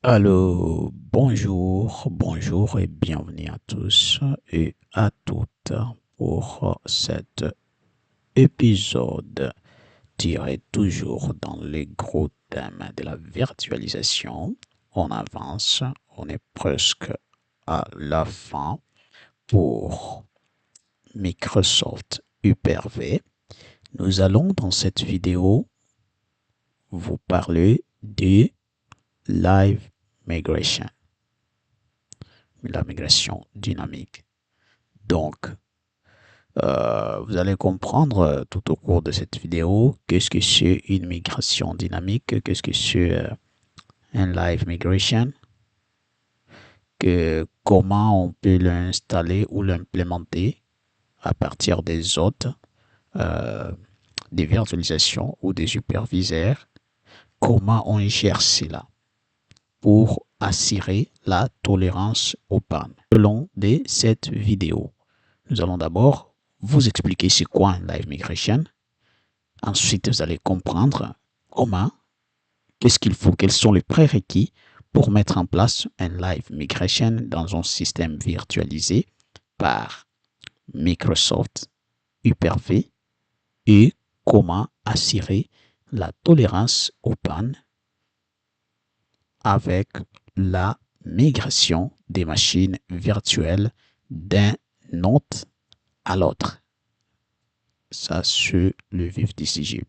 Allô, bonjour et bienvenue à tous et à toutes pour cet épisode tiré toujours dans les gros thèmes de la virtualisation. On avance, on est presque à la fin pour Microsoft Hyper-V. Nous allons dans cette vidéo vous parler de Live Migration, la migration dynamique. Donc, vous allez comprendre tout au cours de cette vidéo qu'est-ce que c'est une migration dynamique, qu'est-ce que c'est un live migration, comment on peut l'installer ou l'implémenter à partir des autres, euh, des virtualisations ou des hyperviseurs, comment on gère cela pour assurer la tolérance aux pannes. Tout au long de cette vidéo, nous allons d'abord vous expliquer c'est quoi un live migration. Ensuite, vous allez comprendre comment, qu'est-ce qu'il faut, quels sont les prérequis pour mettre en place un live migration dans un système virtualisé par Microsoft Hyper-V et comment assurer la tolérance aux pannes avec la migration des machines virtuelles d'un hôte à l'autre. Ça, c'est le vif du sujet.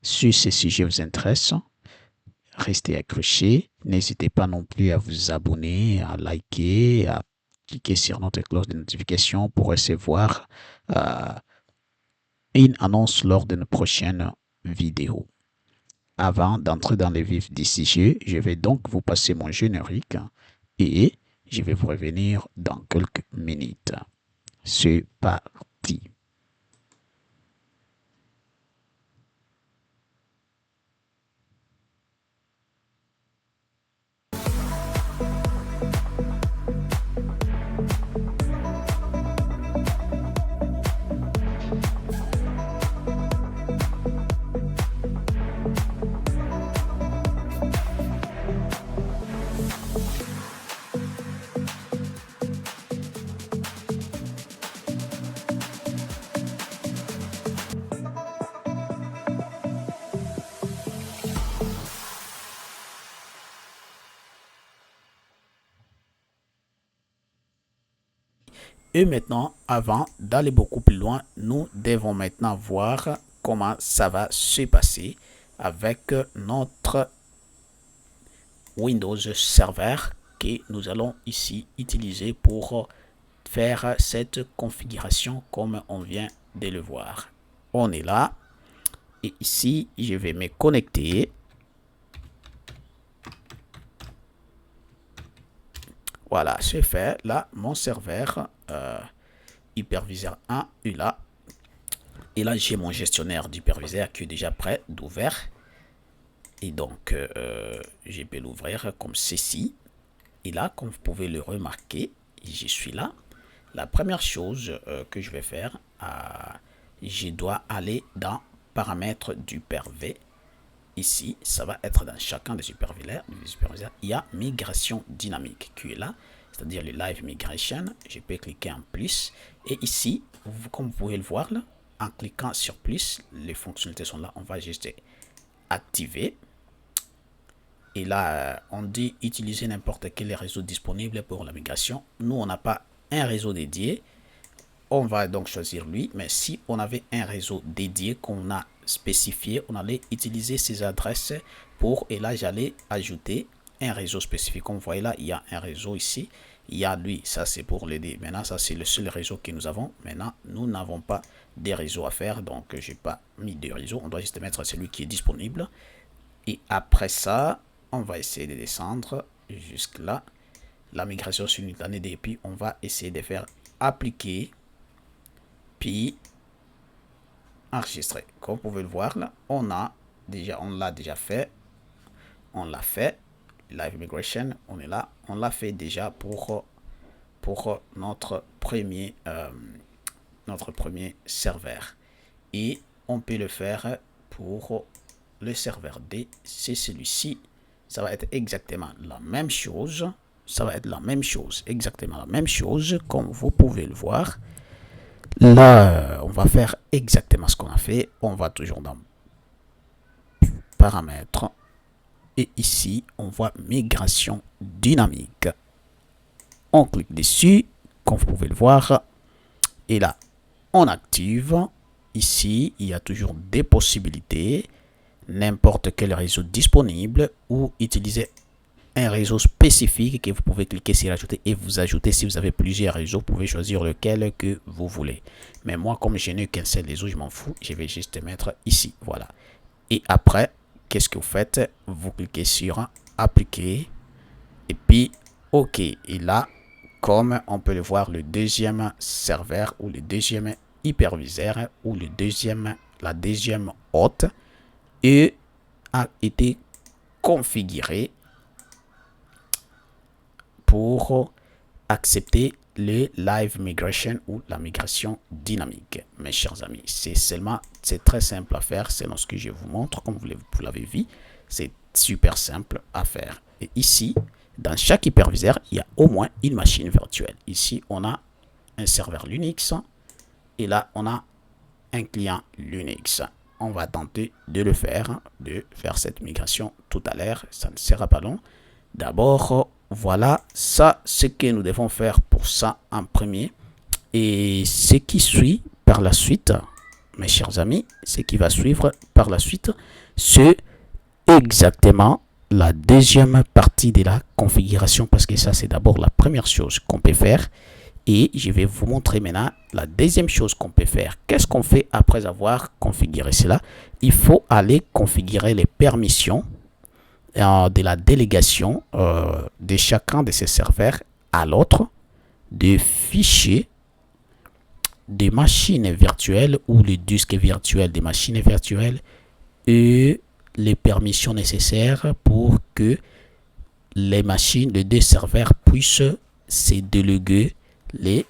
Si ces sujets vous intéressent, restez accrochés. N'hésitez pas non plus à vous abonner, à liker, à cliquer sur notre cloche de notification pour recevoir euh, une annonce lors de nos prochaines vidéos. Avant d'entrer dans les vifs du sujet, je vais donc vous passer mon générique et je vais vous revenir dans quelques minutes. C'est parti. Et maintenant, avant d'aller beaucoup plus loin, nous devons maintenant voir comment ça va se passer avec notre Windows Server que nous allons ici utiliser pour faire cette configuration comme on vient de le voir. On est là et ici, je vais me connecter. Voilà, c'est fait. Là, mon serveur Hyperviseur 1 est là. Et là, j'ai mon gestionnaire d'hyperviseur qui est déjà prêt d'ouvert. Et donc, je peux l'ouvrir comme ceci. Et là, comme vous pouvez le remarquer, je suis là. La première chose que je vais faire, je dois aller dans paramètres d'hyper-V. Ici, ça va être dans chacun des hyperviseurs. Il y a migration dynamique qui est là, c'est-à-dire le live migration. Je peux cliquer en plus. Et ici, comme vous pouvez le voir, là, en cliquant sur plus, les fonctionnalités sont là. On va juste activer. Et là, on dit utiliser n'importe quel réseau disponible pour la migration. Nous, on n'a pas un réseau dédié. On va donc choisir lui. Mais si on avait un réseau dédié qu'on a spécifié, on allait utiliser ces adresses pour, et là, j'allais ajouter un réseau spécifique. Comme vous voyez là, il y a un réseau ici. Il y a lui, ça c'est pour l'aider. Maintenant, ça c'est le seul réseau que nous avons. Maintenant, nous n'avons pas des réseaux à faire. Donc, je n'ai pas mis de réseau. On doit juste mettre celui qui est disponible. Et après ça, on va essayer de descendre jusque là. La migration simultanée et puis on va essayer de faire appliquer puis enregistrer. Comme vous pouvez le voir là, on l'a déjà fait. On l'a fait. Live migration, on est là. On l'a fait déjà pour notre premier serveur. Et on peut le faire pour le serveur D. C'est celui-ci. ça va être exactement la même chose. Ça va être la même chose, exactement la même chose, comme vous pouvez le voir. Là, on va faire exactement ce qu'on a fait. On va toujours dans paramètres. Et ici, on voit migration dynamique. On clique dessus, comme vous pouvez le voir. Et là, on active. Ici, il y a toujours des possibilités. N'importe quel réseau disponible ou utiliser un réseau spécifique que vous pouvez cliquer sur ajouter et vous ajouter. Si vous avez plusieurs réseaux, vous pouvez choisir lequel que vous voulez. Mais moi, comme je n'ai qu'un seul réseau, je m'en fous. Je vais juste mettre ici. Voilà. Et après, qu'est-ce que vous faites? Vous cliquez sur appliquer et puis OK. Et là, comme on peut le voir, le deuxième serveur ou le deuxième hyperviseur ou la deuxième hôte a été configuré pour accepter le live migration ou la migration dynamique. Mes chers amis, c'est très simple à faire selon ce que je vous montre. Comme vous l'avez vu, c'est super simple à faire. Et ici, dans chaque hyperviseur, il y a au moins une machine virtuelle. Ici, on a un serveur Linux et là, on a un client Linux. On va tenter de faire cette migration tout à l'heure. Ça ne sera pas long. D'abord, voilà, ça, ce que nous devons faire pour ça en premier. Et ce qui suit par la suite, mes chers amis, ce qui va suivre par la suite, c'est exactement la deuxième partie de la configuration, parce que ça, c'est d'abord la première chose qu'on peut faire. Et je vais vous montrer maintenant la deuxième chose qu'on peut faire. Qu'est-ce qu'on fait après avoir configuré cela? Il faut aller configurer les permissions de la délégation de chacun de ces serveurs à l'autre, de fichiers, des machines virtuelles ou les disques virtuels des machines virtuelles et les permissions nécessaires pour que les deux serveurs puissent se déléguer les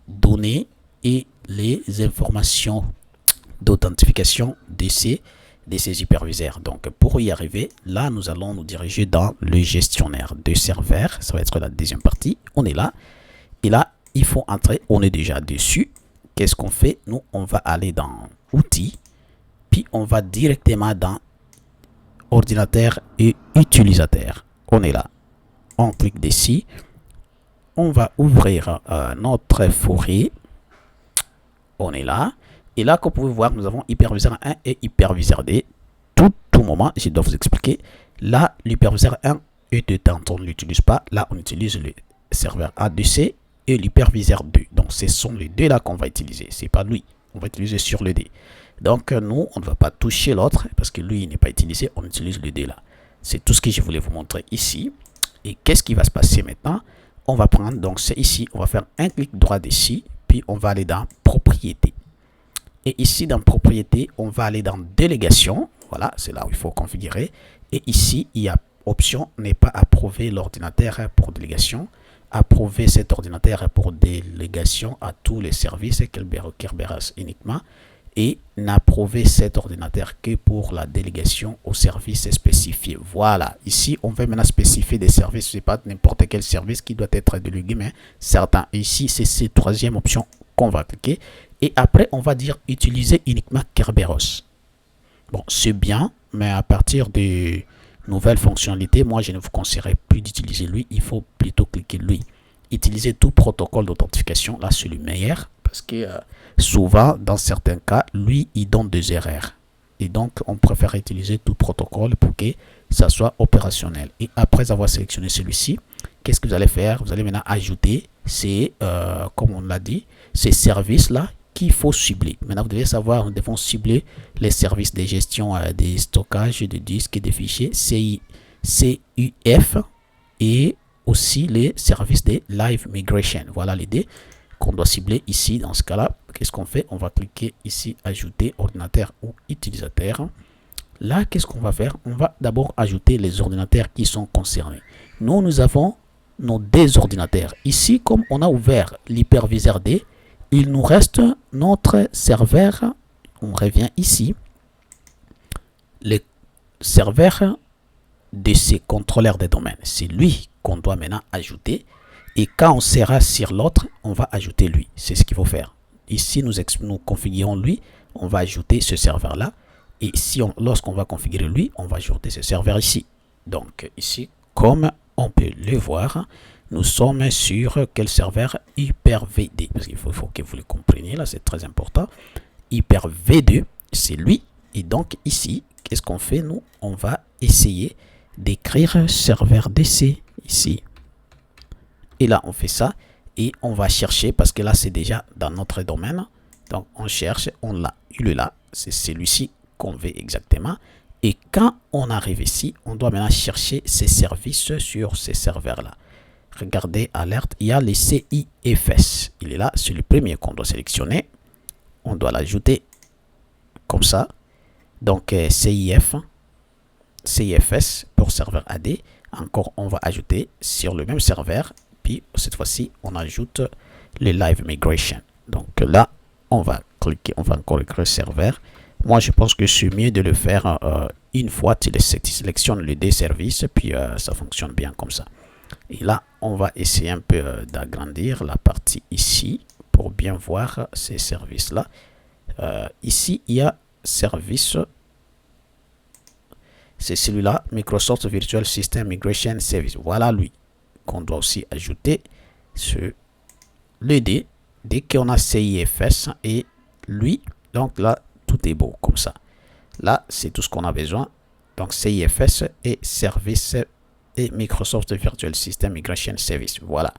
données et les informations d'authentification de ces hyperviseurs. Donc, pour y arriver, là, nous allons nous diriger dans le gestionnaire de serveurs. Ça va être la deuxième partie. On est là. Et là, il faut entrer. On est déjà dessus. Qu'est-ce qu'on fait? Nous, on va aller dans Outils. Puis, on va directement dans Ordinateur et Utilisateur. On est là. On clique dessus. On va ouvrir notre forêt. On est là. Et là, comme vous pouvez voir, nous avons hyperviseur 1 et hyperviseur 2. Tout moment, je dois vous expliquer. Là, l'hyperviseur 1 est éteint, on ne l'utilise pas. Là, on utilise le serveur A2C et l'hyperviseur 2. Donc, ce sont les deux là qu'on va utiliser. C'est pas lui. On va utiliser sur le D. Donc, nous, on ne va pas toucher l'autre parce que lui, il n'est pas utilisé. On utilise le D là. C'est tout ce que je voulais vous montrer ici. Et qu'est-ce qui va se passer maintenant? On va prendre, donc c'est ici, on va faire un clic droit ici, puis on va aller dans Propriétés. Et ici, dans Propriétés, on va aller dans Délégation. Voilà, c'est là où il faut configurer. Et ici, il y a option n'est pas approuvé l'ordinateur pour délégation. Approuver cet ordinateur pour délégation à tous les services Kerberos uniquement. Et n'approuver cet ordinateur que pour la délégation aux services spécifiés. Voilà, ici, on veut maintenant spécifier des services. Ce n'est pas n'importe quel service qui doit être délégué, mais certains. Ici, c'est cette troisième option qu'on va cliquer. Et après, on va dire utiliser uniquement Kerberos. Bon, c'est bien, mais à partir des nouvelles fonctionnalités, moi, je ne vous conseillerais plus d'utiliser lui. Il faut plutôt cliquer lui. Utiliser tout protocole d'authentification, là, c'est le meilleur. Parce que souvent, dans certains cas, lui, il donne des erreurs. Et donc, on préfère utiliser tout protocole pour que ça soit opérationnel. Et après avoir sélectionné celui-ci, qu'est-ce que vous allez faire? Vous allez maintenant ajouter ces, comme on l'a dit, ces services-là qu'il faut cibler. Maintenant, vous devez savoir, nous devons cibler les services de gestion des stockages de disques et des fichiers CUF et aussi les services de live migration. Voilà l'idée qu'on doit cibler ici. Dans ce cas-là, qu'est-ce qu'on fait? On va cliquer ici, ajouter ordinateur ou utilisateur. Là, qu'est-ce qu'on va faire? On va d'abord ajouter les ordinateurs qui sont concernés. Nous avons nos deux ordinateurs. Ici, comme on a ouvert l'hyperviseur D, il nous reste notre serveur. On revient ici. Le serveur de ces contrôleurs des domaines. C'est lui qu'on doit maintenant ajouter. Et quand on sera sur l'autre, on va ajouter lui. C'est ce qu'il faut faire. Ici, nous configurons lui, on va ajouter ce serveur-là. Et si lorsqu'on va configurer lui, on va ajouter ce serveur ici. Donc ici, comme on peut le voir, nous sommes sur quel serveur? Hyper-V2. Parce qu'il faut que vous le compreniez, là, c'est très important. Hyper-V2, c'est lui. Et donc ici, qu'est-ce qu'on fait? Nous, on va essayer d'écrire serveur DC ici. Et là, on fait ça. Et on va chercher, parce que là, c'est déjà dans notre domaine. Donc, on cherche, on l'a, il est là. C'est celui-ci qu'on veut exactement. Et quand on arrive ici, on doit maintenant chercher ces services sur ces serveurs-là. Regardez, alerte, il y a les CIFS. Il est là, c'est le premier qu'on doit sélectionner. On doit l'ajouter comme ça. Donc, CIFS pour serveur AD. Encore, on va ajouter sur le même serveur. Puis, cette fois-ci, on ajoute le Live Migration. Donc là, on va cliquer, on va encore écrire serveur. Moi, je pense que c'est mieux de le faire une fois. Tu sélectionnes les deux services, puis ça fonctionne bien comme ça. Et là, on va essayer un peu d'agrandir la partie ici pour bien voir ces services-là. Ici, il y a service. C'est celui-là, Microsoft Virtual System Migration Service. Voilà lui qu'on doit aussi ajouter sur le D. Dès qu'on a CIFS et lui, donc là, tout est beau comme ça. Là, c'est tout ce qu'on a besoin. Donc, CIFS et service et Microsoft Virtual System Migration Service. Voilà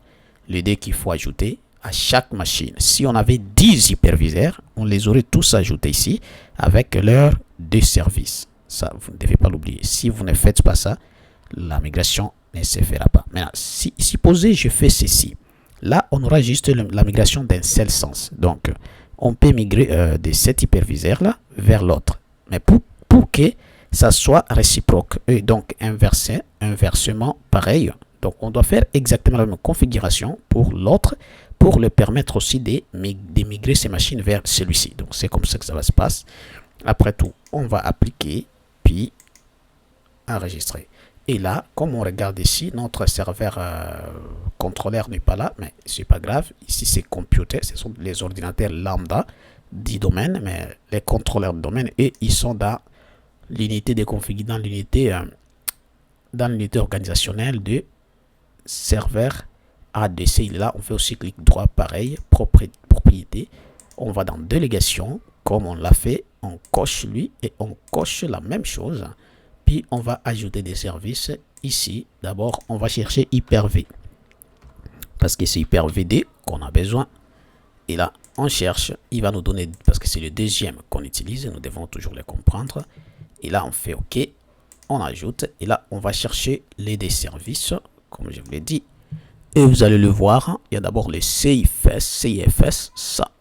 les deux qu'il faut ajouter à chaque machine. Si on avait 10 hyperviseurs, on les aurait tous ajoutés ici avec leurs deux services. Ça, vous ne devez pas l'oublier. Si vous ne faites pas ça, la migration ne se fera pas. Maintenant, si supposez je fais ceci, là, on aura juste la migration d'un seul sens. Donc, on peut migrer de cet hyperviseur-là vers l'autre. Mais pour que ça soit réciproque, et donc inversement pareil, donc on doit faire exactement la même configuration pour l'autre, pour le permettre aussi de migrer ces machines vers celui-ci. Donc, c'est comme ça que ça va se passer. Après tout, on va appliquer, puis enregistrer. Et là, comme on regarde ici, notre serveur contrôleur n'est pas là, mais c'est pas grave. Ici, c'est computer, ce sont les ordinateurs lambda du domaine, mais les contrôleurs de domaine, et ils sont dans l'unité de configuration, dans l'unité organisationnelle de serveur ADC. Il est là, on fait aussi clic droit, pareil, propriété. On va dans délégation, comme on l'a fait, on coche lui et on coche la même chose. Puis on va ajouter des services ici. D'abord, on va chercher Hyper-V. Parce que c'est Hyper-VD qu'on a besoin. Et là, on cherche. Il va nous donner, parce que c'est le deuxième qu'on utilise. Nous devons toujours le comprendre. Et là, on fait OK. On ajoute. Et là, on va chercher les deux services, comme je vous l'ai dit. Et vous allez le voir. Il y a d'abord le CIFS, ça.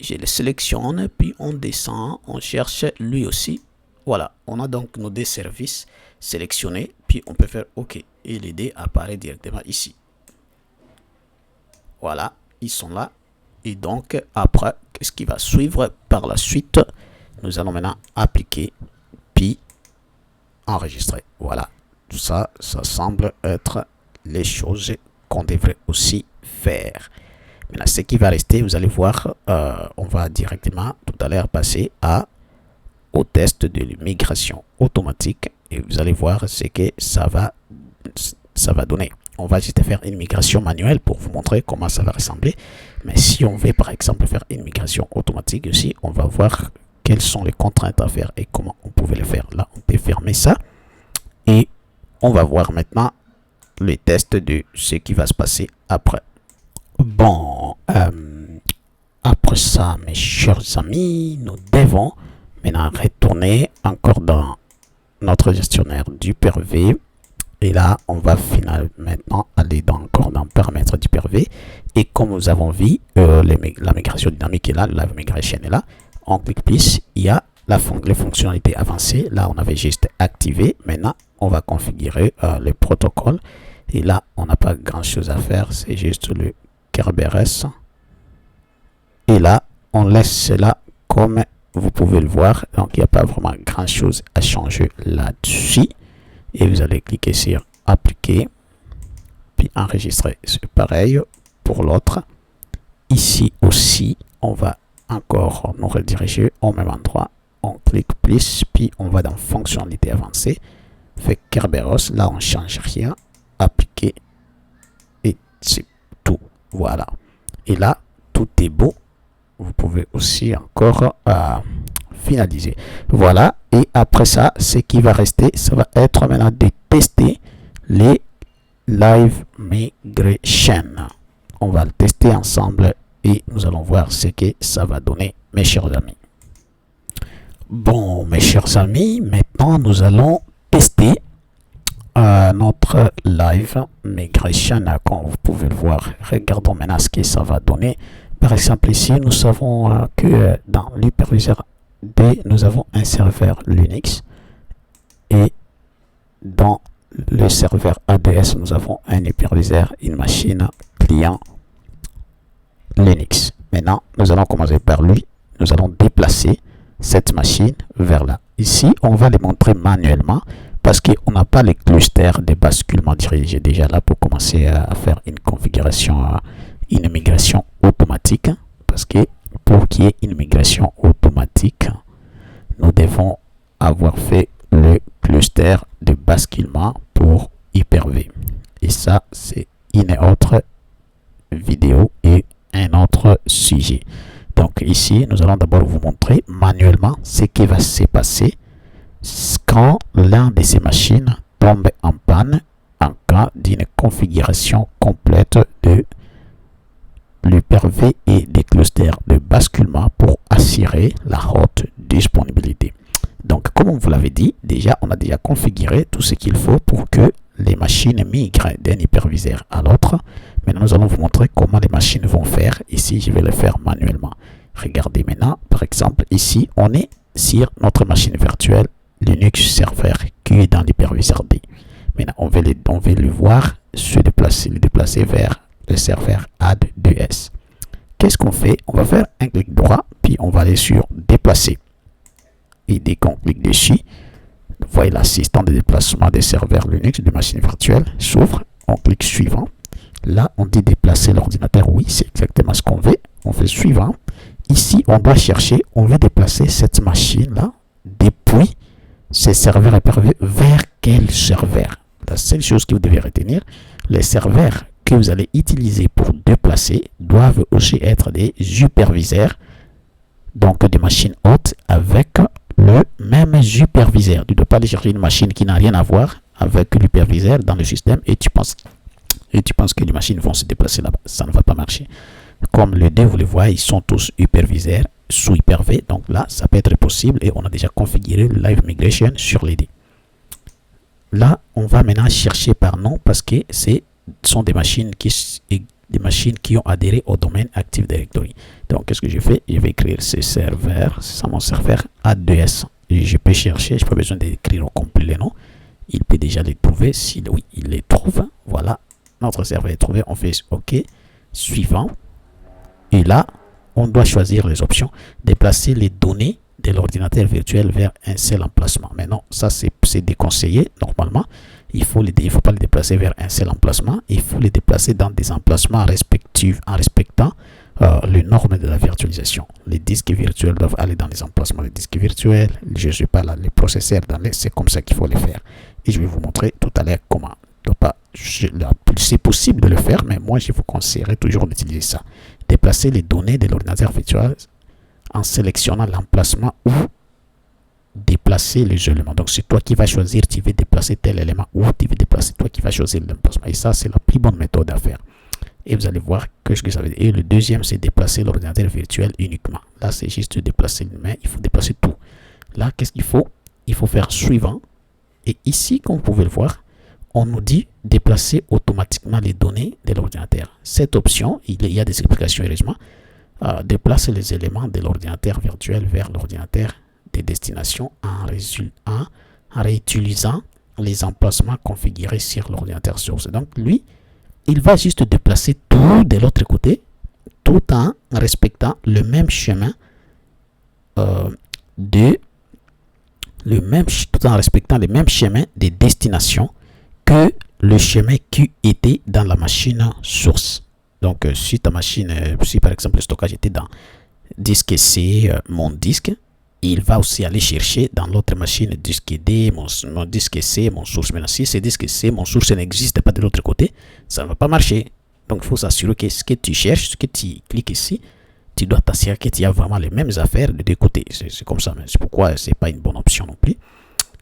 Je le sélectionne, puis on descend. On cherche lui aussi. Voilà, on a donc nos deux services sélectionnés, puis on peut faire OK. Et les deux apparaissent directement ici. Voilà, ils sont là. Et donc, après, qu'est-ce qui va suivre par la suite? Nous allons maintenant appliquer, puis enregistrer. Voilà, tout ça, ça semble être les choses qu'on devrait aussi faire. Maintenant, ce qui va rester, vous allez voir, on va directement tout à l'heure passer au test de migration automatique et vous allez voir ce que ça va donner. On va juste faire une migration manuelle pour vous montrer comment ça va ressembler. Mais si on veut par exemple faire une migration automatique aussi, on va voir quelles sont les contraintes à faire et comment on pouvait le faire. Là, on peut fermer ça et on va voir maintenant le test de ce qui va se passer après. Bon, après ça, mes chers amis, nous devons maintenant retourner encore dans notre gestionnaire d'Hyper-V. Et là, on va maintenant aller encore dans paramètres d'Hyper-V. Et comme nous avons vu, la migration dynamique est là, la migration est là. On clique plus, il y a les fonctionnalités avancées. Là, on avait juste activé. Maintenant, on va configurer le protocole. Et là, on n'a pas grand chose à faire. C'est juste le Kerberos. Et là, on laisse cela comme vous pouvez le voir. Donc, il n'y a pas vraiment grand chose à changer là-dessus. et vous allez cliquer sur appliquer, puis enregistrer. C'est pareil pour l'autre. Ici aussi, on va encore nous rediriger au même endroit. On clique plus, puis on va dans fonctionnalité avancée. Fait Kerberos, là on change rien. Appliquer, et c'est tout. Voilà. Et là, tout est beau. Vous pouvez aussi encore finaliser. Voilà. Et après ça, ce qui va rester, ça va être maintenant de tester les live migration. On va le tester ensemble et nous allons voir ce que ça va donner, mes chers amis. Bon, mes chers amis, maintenant nous allons tester notre live migration. Comme vous pouvez le voir, regardons maintenant ce que ça va donner. Par exemple, ici, nous savons que dans l'hyperviseur D, nous avons un serveur Linux et dans le serveur ADS, nous avons un hyperviseur, une machine client Linux. Maintenant, nous allons commencer par lui. Nous allons déplacer cette machine vers là. Ici, on va les montrer manuellement parce qu'on n'a pas les clusters de basculement dirigé déjà là pour commencer à faire une configuration, une migration automatique. Parce que pour qu'il y ait une migration automatique, nous devons avoir fait le cluster de basculement pour Hyper-V. Et ça, c'est une autre vidéo et un autre sujet. Donc ici, nous allons d'abord vous montrer manuellement ce qui va se passer quand l'un de ces machines tombe en panne en cas d'une configuration complète de l'Hyper-V et des clusters de basculement pour assurer la haute disponibilité. Donc, comme on vous l'avait dit, déjà, on a déjà configuré tout ce qu'il faut pour que les machines migrent d'un hyperviseur à l'autre. Maintenant, nous allons vous montrer comment les machines vont faire. Ici, je vais le faire manuellement. Regardez maintenant, par exemple, ici, on est sur notre machine virtuelle Linux Server qui est dans l'hyperviseur D. Maintenant, on veut le voir le déplacer vers le serveur AD2S. Qu'est-ce qu'on fait? On va faire un clic droit, puis on va aller sur déplacer. Et dès qu'on clique dessus, vous voyez l'assistant de déplacement des serveurs Linux de machine virtuelle s'ouvre. On clique suivant. Là, on dit déplacer l'ordinateur. Oui, c'est exactement ce qu'on veut. On fait suivant. Ici, on doit chercher, on veut déplacer cette machine-là depuis ces serveurs Hyper-V vers quel serveur? La seule chose que vous devez retenir, les serveurs que vous allez utiliser pour déplacer doivent aussi être des hyperviseurs, donc des machines hautes avec le même hyperviseur. Tu ne dois pas aller chercher une machine qui n'a rien à voir avec l'hyperviseur dans le système et tu penses que les machines vont se déplacer là-bas. Ça ne va pas marcher. Comme les deux, vous les voyez, ils sont tous hyperviseurs sous Hyper-V. Donc là, ça peut être possible et on a déjà configuré le Live Migration sur les deux. Là, on va maintenant chercher par nom parce que ce sont des machines qui ont adhéré au domaine Active Directory. Donc, qu'est-ce que je fais? Je vais écrire ce serveur, c'est mon serveur A2S. Et je peux chercher, je n'ai pas besoin d'écrire au complet les noms. Il peut déjà les trouver. Si oui, il les trouve. Voilà, notre serveur est trouvé. On fait OK. Suivant. Et là, on doit choisir les options. Déplacer les données de l'ordinateur virtuel vers un seul emplacement. Mais non, ça c'est déconseillé normalement. Il faut pas les déplacer vers un seul emplacement. Il faut les déplacer dans des emplacements respectifs en respectant les normes de la virtualisation. Les disques virtuels doivent aller dans les emplacements des disques virtuels. Je ne sais pas là, les processeurs c'est comme ça qu'il faut les faire. Et je vais vous montrer tout à l'heure comment. C'est possible de le faire, mais moi je vous conseillerais toujours d'utiliser ça. Déplacer les données de l'ordinateur virtuel en sélectionnant l'emplacement ou déplacer les éléments. Donc c'est toi qui vas choisir, tu veux déplacer tel élément ou tu veux déplacer, toi qui vas choisir l'emplacement. Et ça, c'est la plus bonne méthode à faire. Et vous allez voir que ce que ça veut dire. Et le deuxième, c'est déplacer l'ordinateur virtuel uniquement. Là, c'est juste déplacer l'humain, il faut déplacer tout. Là, qu'est-ce qu'il faut? Il faut faire suivant. Et ici, comme vous pouvez le voir, on nous dit déplacer automatiquement les données de l'ordinateur. Cette option, il y a des explications heureusement, déplacer les éléments de l'ordinateur virtuel vers l'ordinateur des destinations en réutilisant les emplacements configurés sur l'ordinateur source. Donc lui, il va juste déplacer tout de l'autre côté tout en respectant le même chemin de tout en respectant les mêmes chemins de destination que le chemin qui était dans la machine source. Donc, si ta machine, si par exemple le stockage était dans disque C, mon disque, il va aussi aller chercher dans l'autre machine disque D, mon disque C, mon source. Maintenant, si c'est disque C, mon source n'existe pas de l'autre côté, ça ne va pas marcher. Donc, il faut s'assurer que ce que tu cherches, ce que tu cliques ici, tu dois t'assurer que tu as vraiment les mêmes affaires de deux côtés. C'est comme ça. C'est pourquoi ce n'est pas une bonne option non plus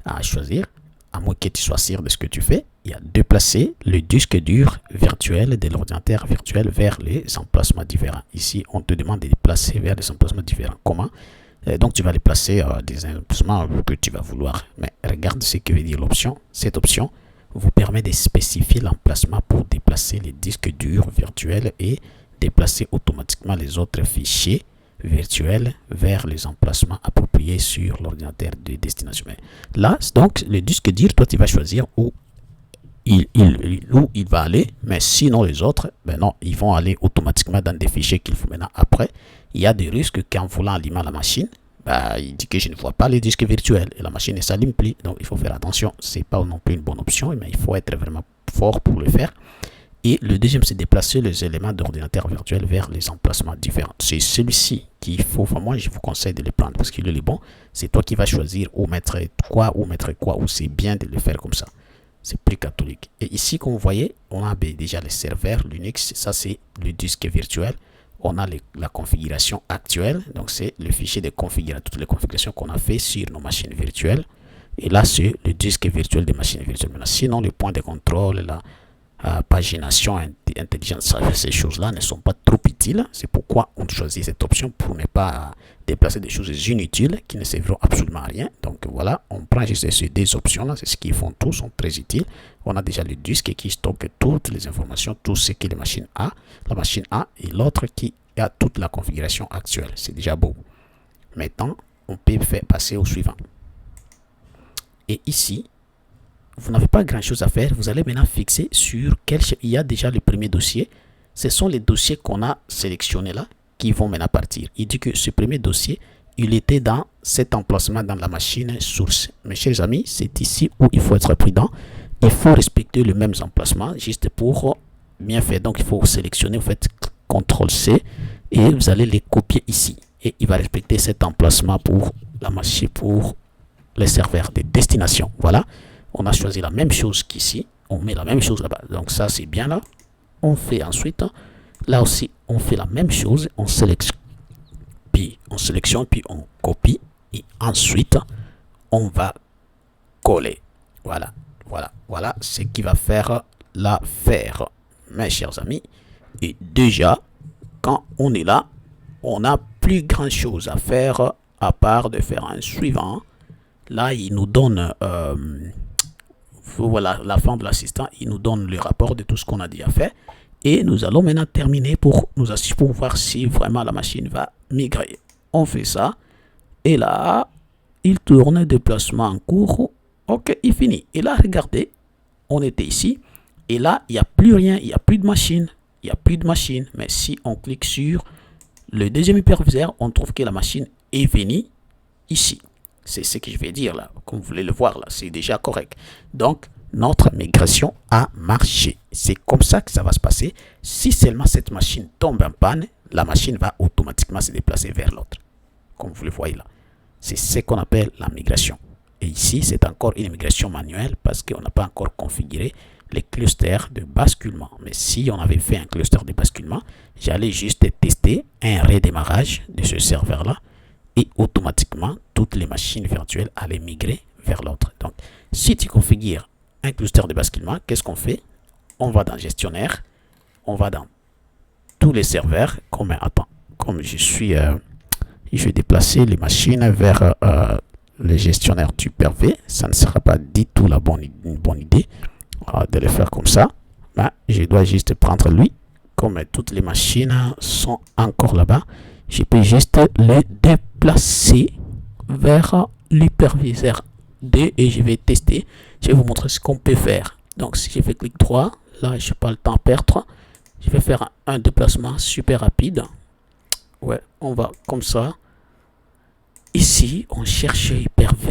à choisir. À moins que tu sois sûr de ce que tu fais, il y a déplacer le disque dur virtuel de l'ordinateur virtuel vers les emplacements différents. Ici, on te demande de les placer vers des emplacements différents. Comment? Donc, tu vas les placer des emplacements que tu vas vouloir. Mais regarde ce que veut dire l'option. Cette option vous permet de spécifier l'emplacement pour déplacer les disques durs virtuels et déplacer automatiquement les autres fichiers virtuels vers les emplacements appropriés sur l'ordinateur de destination. Là, donc, le disque dur, toi, tu vas choisir où il va aller, mais sinon les autres, ben non, ils vont aller automatiquement dans des fichiers qu'il faut maintenant. Après, il y a des risques qu'en voulant allumer la machine, il dit que je ne vois pas les disques virtuels et la machine ne s'allume plus. Donc, il faut faire attention. C'est pas non plus une bonne option, mais il faut être vraiment fort pour le faire. Et le deuxième, c'est déplacer les éléments d'ordinateur virtuel vers les emplacements différents. C'est celui-ci qu'il faut, enfin, moi, je vous conseille de le prendre parce qu'il est le bon. C'est toi qui vas choisir où mettre quoi, ou c'est bien de le faire comme ça. C'est plus catholique. Et ici, comme vous voyez, on a déjà les serveurs Linux. Ça, c'est le disque virtuel. On a la configuration actuelle. Donc, c'est le fichier de configuration, toutes les configurations qu'on a fait sur nos machines virtuelles. Et là, c'est le disque virtuel des machines virtuelles. Maintenant, sinon, les points de contrôle, la pagination intelligente, ces choses-là ne sont pas trop utiles. C'est pourquoi on choisit cette option pour ne pas déplacer des choses inutiles qui ne serviront absolument à rien. Donc voilà, on prend juste ces deux options-là. C'est ce qu'ils font tous, sont très utiles. On a déjà le disque qui stocke toutes les informations, tout ce que la machine a, et l'autre qui a toute la configuration actuelle. C'est déjà beau. Maintenant, on peut faire passer au suivant. Et ici, vous n'avez pas grand chose à faire. Vous allez maintenant fixer sur quel il y a déjà le premier dossier. Ce sont les dossiers qu'on a sélectionnés là qui vont maintenant partir. Il dit que ce premier dossier, il était dans cet emplacement dans la machine source. Mes chers amis, c'est ici où il faut être prudent. Il faut respecter le même emplacement juste pour bien faire. Donc, il faut sélectionner, vous faites CTRL-C et vous allez les copier ici. Et il va respecter cet emplacement pour la machine, pour les serveurs de destination. Voilà. On a choisi la même chose qu'ici. On met la même chose là-bas. Donc ça, c'est bien là. On fait ensuite, là aussi, on fait la même chose. On sélectionne, puis on copie. Et ensuite, on va coller. Voilà. Voilà ce qui va faire l'affaire, mes chers amis. Et déjà, quand on est là, on n'a plus grand chose à faire à part de faire un suivant. Là, il nous donne... voilà, la fin de l'assistant, il nous donne le rapport de tout ce qu'on a déjà fait. Et nous allons maintenant terminer pour nous assurer, pour voir si vraiment la machine va migrer. On fait ça. Et là, il tourne, déplacement en cours. Ok, il finit. Et là, regardez, on était ici. Et là, il n'y a plus rien, il n'y a plus de machine. Il n'y a plus de machine. Mais si on clique sur le deuxième hyperviseur, on trouve que la machine est venue ici. C'est ce que je vais dire là, comme vous voulez le voir là, c'est déjà correct. Donc, notre migration a marché. C'est comme ça que ça va se passer. Si seulement cette machine tombe en panne, la machine va automatiquement se déplacer vers l'autre. Comme vous le voyez là. C'est ce qu'on appelle la migration. Et ici, c'est encore une migration manuelle parce qu'on n'a pas encore configuré les clusters de basculement. Mais si on avait fait un cluster de basculement, j'allais juste tester un redémarrage de ce serveur-là. Et automatiquement, toutes les machines virtuelles allaient migrer vers l'autre. Donc, si tu configures un cluster de basculement, qu'est-ce qu'on fait? On va dans gestionnaire, on va dans tous les serveurs. Comme je vais déplacer les machines vers le gestionnaire Hyper-V. Ça ne sera pas du tout une bonne idée de le faire comme ça. Ben, je dois juste prendre lui. Comme toutes les machines sont encore là-bas, je peux juste les déplacer vers l'hyperviseur D et je vais tester. Je vais vous montrer ce qu'on peut faire. Donc, si je fais clic droit, là, je n'ai pas le temps à perdre. Je vais faire un déplacement super rapide. Ouais, on va comme ça. Ici, on cherche Hyper-V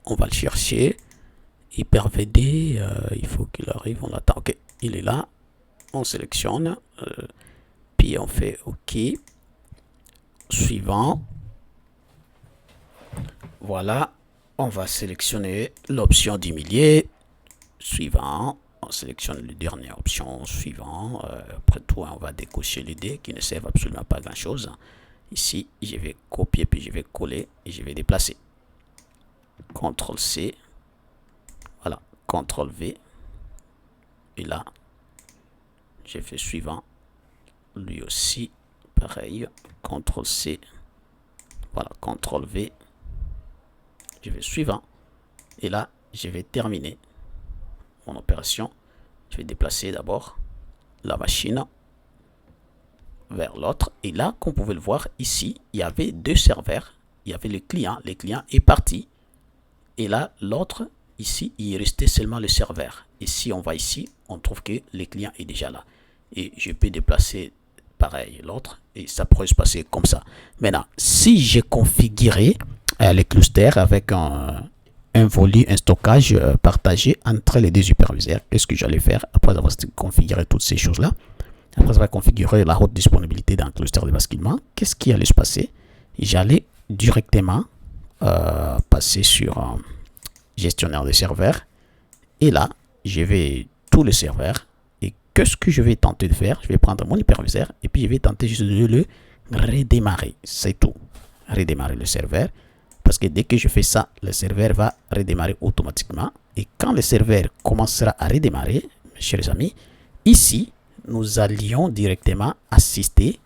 on va le chercher. Hyper-VD, il faut qu'il arrive, on l'attend. Ok, il est là. On sélectionne, puis on fait OK. Suivant. Voilà, on va sélectionner l'option du millier. Suivant, on sélectionne la dernière option. Suivant, après tout, on va décocher les dés qui ne servent absolument pas à grand chose. Ici, je vais copier, puis je vais coller et je vais déplacer. CTRL C. Voilà, CTRL V. Et là, j'ai fait suivant. Lui aussi, pareil. CTRL C. Voilà, CTRL V. Je vais suivant. Et là, je vais terminer mon opération. Je vais déplacer d'abord la machine vers l'autre. Et là, comme vous pouvez le voir, ici, il y avait deux serveurs. Il y avait le client. Le client est parti. Et là, l'autre, ici, il est resté seulement le serveur. Et si on va ici, on trouve que le client est déjà là. Et je peux déplacer pareil l'autre. Et ça pourrait se passer comme ça. Maintenant, si j'ai configuré les clusters avec un volume, un stockage partagé entre les deux superviseurs, qu'est-ce que j'allais faire après avoir configuré toutes ces choses-là? Après avoir configuré la haute disponibilité dans le cluster de basculement, qu'est-ce qui allait se passer? J'allais directement passer sur gestionnaire de serveurs. Et là, je vais tous les serveurs. Et qu'est-ce que je vais tenter de faire? Je vais prendre mon hyperviseur et puis je vais tenter juste de le redémarrer. C'est tout. Redémarrer le serveur. Parce que dès que je fais ça, le serveur va redémarrer automatiquement. Et quand le serveur commencera à redémarrer, mes chers amis, ici, nous allions directement assister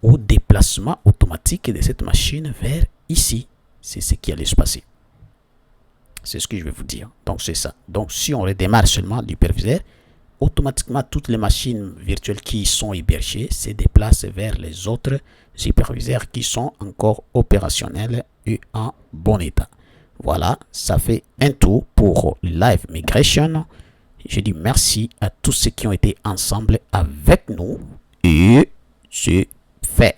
au déplacement automatique de cette machine vers ici. C'est ce qui allait se passer. C'est ce que je vais vous dire. Donc, c'est ça. Donc, si on redémarre seulement l'hyperviseur, automatiquement, toutes les machines virtuelles qui sont hébergées se déplacent vers les autres hyperviseurs qui sont encore opérationnels et en bon état. Voilà, ça fait un tour pour Live Migration. Je dis merci à tous ceux qui ont été ensemble avec nous et c'est fait.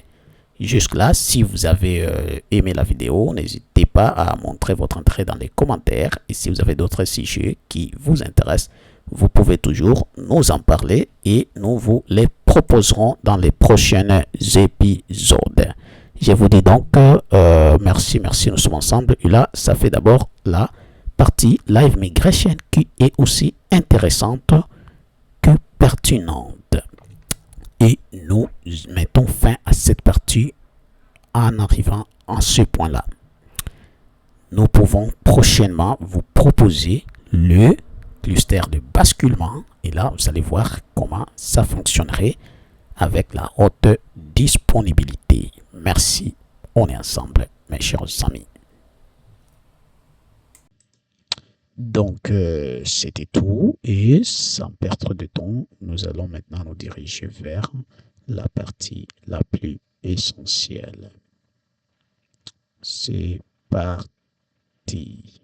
Jusque-là, si vous avez aimé la vidéo, n'hésitez pas à montrer votre intérêt dans les commentaires. Et si vous avez d'autres sujets qui vous intéressent, vous pouvez toujours nous en parler et nous vous les proposerons dans les prochains épisodes. Je vous dis donc merci, nous sommes ensemble. Et là, ça fait d'abord la partie Live Migration qui est aussi intéressante que pertinente. Et nous mettons fin à cette partie en arrivant à ce point-là. Nous pouvons prochainement vous proposer le cluster de basculement. Et là, vous allez voir comment ça fonctionnerait avec la haute disponibilité. Merci. On est ensemble, mes chers amis. Donc, c'était tout. Et sans perdre de temps, nous allons maintenant nous diriger vers la partie la plus essentielle. C'est parti.